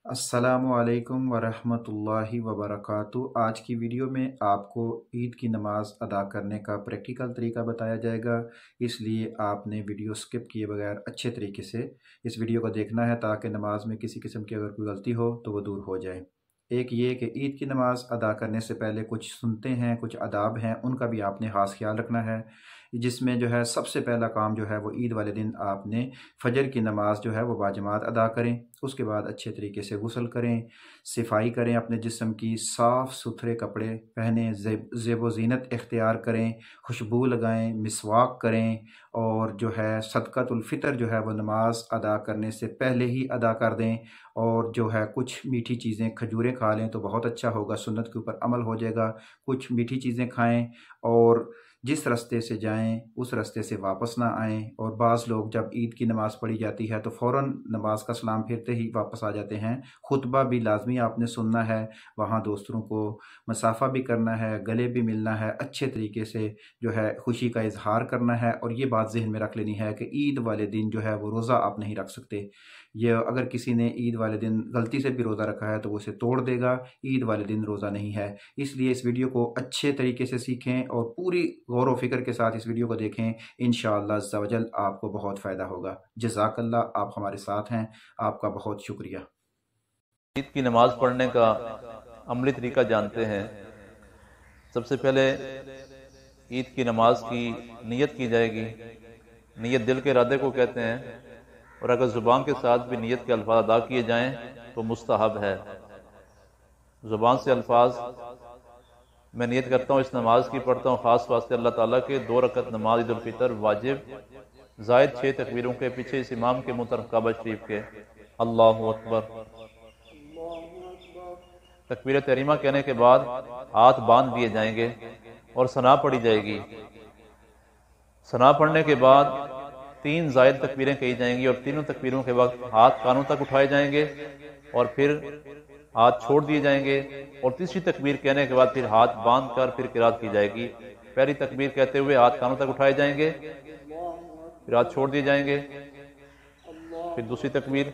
अस्सलामुअलैकुम वरहमतुल्लाहि वबरकातुहू। आज की वीडियो में आपको ईद की नमाज़ अदा करने का प्रैक्टिकल तरीका बताया जाएगा, इसलिए आपने वीडियो स्किप किए बगैर अच्छे तरीके से इस वीडियो को देखना है ताकि नमाज में किसी किस्म की अगर कोई गलती हो तो वो दूर हो जाए। एक ये कि ईद की नमाज़ अदा करने से पहले कुछ सुनते हैं, कुछ आदाब हैं, उनका भी आपने ख़ास ख्याल रखना है। जिसमें जो है सबसे पहला काम जो है वो ईद वाले दिन आपने फ़जर की नमाज़ जो है वो बाजमात अदा करें। उसके बाद अच्छे तरीके से गुस्ल करें, सफाई करें, अपने जिस्म की साफ़ सुथरे कपड़े पहनें, ज़ेब ज़ीनत इख्तियार करें, खुशबू लगाएं, मिसवाक करें और जो है सदक़तुल फ़ितर जो है वो नमाज अदा करने से पहले ही अदा कर दें। और जो है कुछ मीठी चीज़ें, खजूरें खा लें तो बहुत अच्छा होगा, सुन्नत के ऊपर अमल हो जाएगा। कुछ मीठी चीज़ें खाएं और जिस रास्ते से जाएं उस रास्ते से वापस ना आएं। और बाज़ लोग जब ईद की नमाज़ पढ़ी जाती है तो फ़ौरन नमाज का सलाम फिरते ही वापस आ जाते हैं। खुतबा भी लाजमी आपने सुनना है, वहाँ दोस्तों को मसाफ़ा भी करना है, गले भी मिलना है, अच्छे तरीके से जो है खुशी का इजहार करना है। और ये बात जहन में रख लेनी है कि ईद वाले दिन जो है वो रोज़ा आप नहीं रख सकते। ये अगर किसी ने ईद वाले दिन गलती से भी रोज़ा रखा है तो वो उसे तोड़ देगा। ईद वाले दिन रोज़ा नहीं है। इसलिए इस वीडियो को अच्छे तरीके से सीखें और पूरी गौर व फिक्र के साथ इस वीडियो को देखें। इंशाअल्लाह अज़्ज़ा वजल आपको बहुत फ़ायदा होगा। जज़ाकल्लाह, आप हमारे साथ हैं, आपका बहुत शुक्रिया। ईद की नमाज पढ़ने का अमली तरीका जानते हैं। सबसे पहले ईद की नमाज की नीयत की जाएगी। नीयत दिल के इरादे को कहते हैं, और अगर ज़ुबान के साथ भी नीयत के अल्फाज अदा किए जाएं तो मुस्तहब है। ज़ुबान से अल्फाज मैं नीयत करता हूँ, इस नमाज की पढ़ता हूँ ख़ास वास्ते अल्लाह ताला के 2 रकत नमाज ईद उल फितर वाजिब ज़ायद 6 तकबीरों के पीछे इस इमाम के मुतरफ़ काबा शरीफ के अल्लाहु अकबर। तकबीर तहरीमा कहने के बाद हाथ बांध दिए जाएंगे और सना पढ़ी जाएगी। सना पढ़ने के बाद 3 ज़ायद तकबीरें कही जाएंगी और तीनों तकबीरों के वक्त हाथ कानों तक उठाए जाएंगे और फिर हाथ छोड़ दिए जाएंगे। और तीसरी तकबीर कहने के बाद फिर हाथ बांध कर फिर किरात की जाएगी। पहली तकबीर कहते हुए हाथ कानों तक उठाए जाएंगे, फिर हाथ छोड़ दिए जाएंगे, फिर दूसरी तकबीर,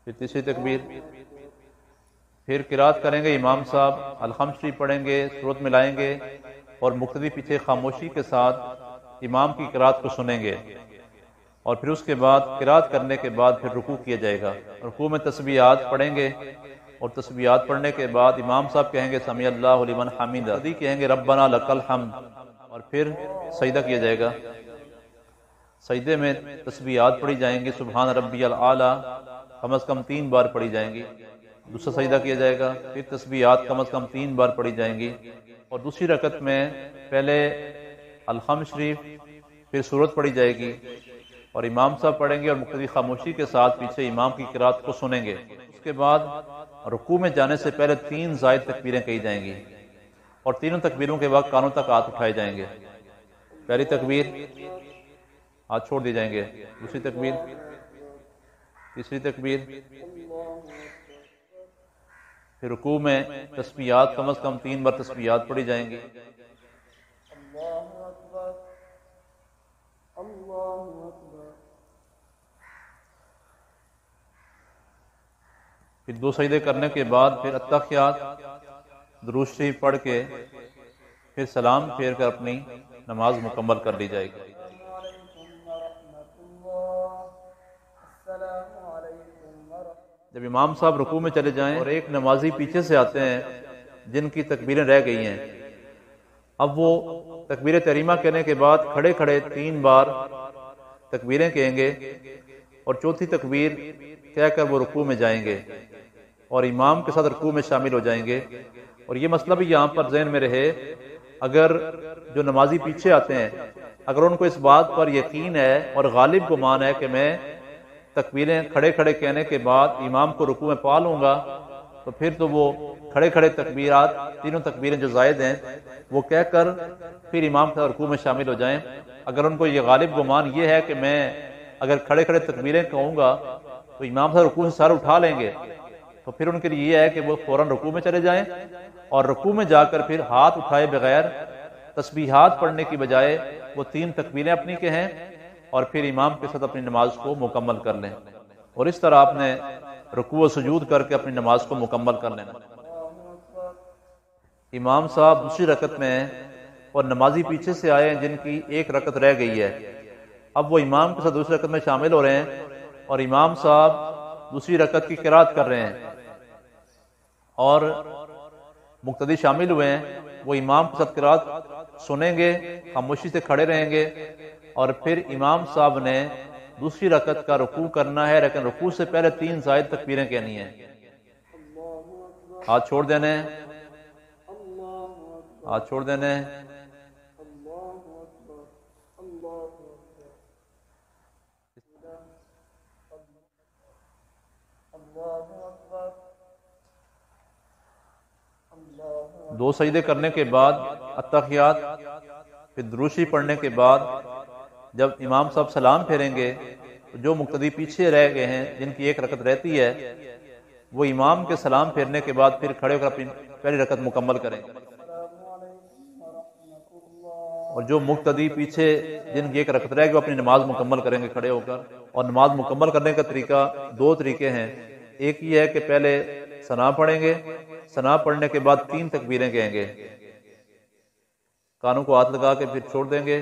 फिर तीसरी तकबीर, फिर किरात करेंगे। इमाम साहब अलहम्द शरीफ पढ़ेंगे, सूरत मिलाएंगे और मुक्तदी पीछे खामोशी के साथ इमाम की किरात को सुनेंगे। और फिर उसके बाद किरात करने के बाद फिर रुकू किया जाएगा। रुकू में तस्बीहात पढ़ेंगे और तस्बीहात पढ़ने के बाद इमाम साहब कहेंगे समी अल्लाहु लिमन हमीदा, कहेंगे रब्बना लकल हम्द, और फिर सजदा किया जाएगा। सजदे में तस्बीहात पढ़ी जाएंगी, सुबहान रब्बियल आला कम अज़ कम 3 बार पढ़ी जाएंगी। दूसरा सजदा किया जाएगा, फिर तस्बीहात कम अज़ कम 3 बार पढ़ी जाएंगी। और दूसरी रकत में पहले अलहम्द शरीफ, फिर सूरत पढ़ी जाएगी और इमाम साहब पढ़ेंगे और मुक्तदी खामोशी के साथ पीछे इमाम की किरात को सुनेंगे। उसके बाद रुकू में जाने से पहले 3 ज़ायद तकबीरें कही जाएंगी और तीनों तकबीरों के वक्त कानों तक हाथ उठाए जाएंगे। पहली तकबीर हाथ छोड़ दिए जाएंगे, दूसरी तकबीर, तीसरी तकबीर, फिर रुकू में तस्बीहात कम अज़ कम 3 बार तस्बीहात पढ़ी जाएंगी। फिर 2 सजदे करने के बाद फिर अत्तहियात दुरूद शरीफ पढ़ के फिर सलाम फेर कर अपनी नमाज मुकम्मल कर ली जाएगी। जब इमाम साहब रुकू में चले जाएं और एक नमाजी पीछे से आते हैं जिनकी तकबीरें रह गई हैं, अब वो तकबीर तहरीमा कहने के बाद खड़े खड़े 3 बार तकबीरें कहेंगे और चौथी तकबीर कहकर वो रुकू में जाएंगे और इमाम के साथ रुकू में शामिल हो जाएंगे। और ये मसला भी यहाँ पर ज़हन में रहे, अगर जो नमाजी पीछे आते हैं अगर उनको इस बात पर यकीन है और गालिब गुमान है कि मैं तकबीरें खड़े खड़े कहने के बाद इमाम को रुकू में पा लूंगा, तो फिर तो वो खड़े खड़े तकबीरात तीनों तकबीरें जो जायद हैं वो कहकर फिर इमाम के रुकू में शामिल हो जाएं। अगर उनको ये गालिब गुमान ये है कि मैं अगर खड़े खड़े तकबीरें कहूँगा तो इमाम साहब रुकू से सर उठा लेंगे, तो फिर उनके लिए ये है कि वो फौरन रुकू में चले जाएं और रुकू में जाकर फिर हाथ उठाए बगैर तस्बीहात पढ़ने की बजाय वो 3 तकबीरें अपनी कहें और फिर इमाम के साथ अपनी नमाज को मुकम्मल कर लें। और इस तरह आपने رکوع و سجود کر کے اپنی نماز کو مکمل کر لینا۔ امام صاحب دوسری رکعت میں ہیں اور نمازی پیچھے سے آئے ہیں جن کی ایک رکعت رہ گئی ہے، اب وہ امام کے ساتھ دوسری رکعت میں شامل ہو رہے ہیں اور امام صاحب دوسری رکعت کی قرات کر رہے ہیں اور مقتدی شامل ہوئے ہیں، وہ امام کے ساتھ قرات سنیں گے، خاموشی سے کھڑے رہیں گے اور پھر امام صاحب نے دوسری رکعت کا رکوع کرنا ہے، لیکن رکوع سے پہلے 3 زائد تکبیریں کہنی ہیں۔ ہاتھ چھوڑ دینے، ہاتھ چھوڑ دینے، دو سجدے کرنے کے بعد التحیات، پھر درود شریف پڑھنے کے بعد جب امام صاحب سلام پھیریں گے تو جو مقتدی پیچھے رہ گئے ہیں جن کی ایک رکعت رہتی ہے وہ امام کے سلام پھیرنے کے بعد پھر کھڑے ہو کر اپنی پہلی رکعت مکمل کریں گے، اور جو مقتدی پیچھے جن کی ایک رکعت رہ گئی وہ اپنی نماز مکمل کریں گے کھڑے ہو کر۔ اور نماز مکمل کرنے کا طریقہ 2 طریقے ہیں، ایک یہ ہے کہ پہلے ثنا پڑھیں گے، ثنا پڑھنے کے بعد 3 تکبیریں کہیں گے، کانوں کو ہاتھ لگا کے پھر چھوڑ دیں گے،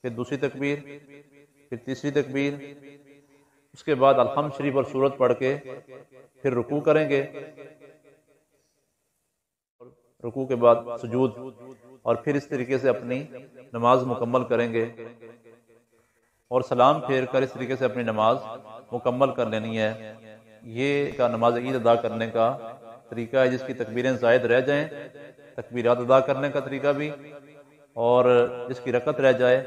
پھر دوسری تکبیر، پھر تیسری تکبیر، اس کے بعد الحمد شریف اور سورت پڑھ کے پھر رکوع کریں گے، رکوع کے بعد سجود، اور پھر اس طریقے سے اپنی نماز مکمل کریں گے اور سلام پھیر کر اس طریقے سے اپنی نماز مکمل کر لینی ہے۔ یہ کا نماز عید ادا کرنے کا طریقہ ہے، جس کی تکبیریں زائد رہ جائیں تکبیرات ادا کرنے کا طریقہ بھی، اور جس کی رکعت رہ جائے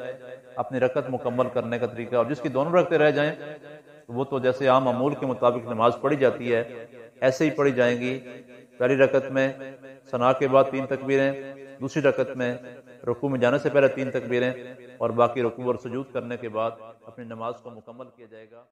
اپنی رکعت مکمل کرنے کا طریقہ، اور جس کی دونوں رکعتیں رہ جائیں وہ تو جیسے عام معمول کے مطابق نماز پڑھی جاتی ہے ایسے ہی پڑھی جائیں گی۔ پہلی رکعت میں ثنا کے بعد 3 تکبیریں، دوسری رکعت میں رکوع میں جانے سے پہلے 3 تکبیریں، اور باقی رکوع اور سجود کرنے کے بعد اپنی نماز کو مکمل کیا جائے گا۔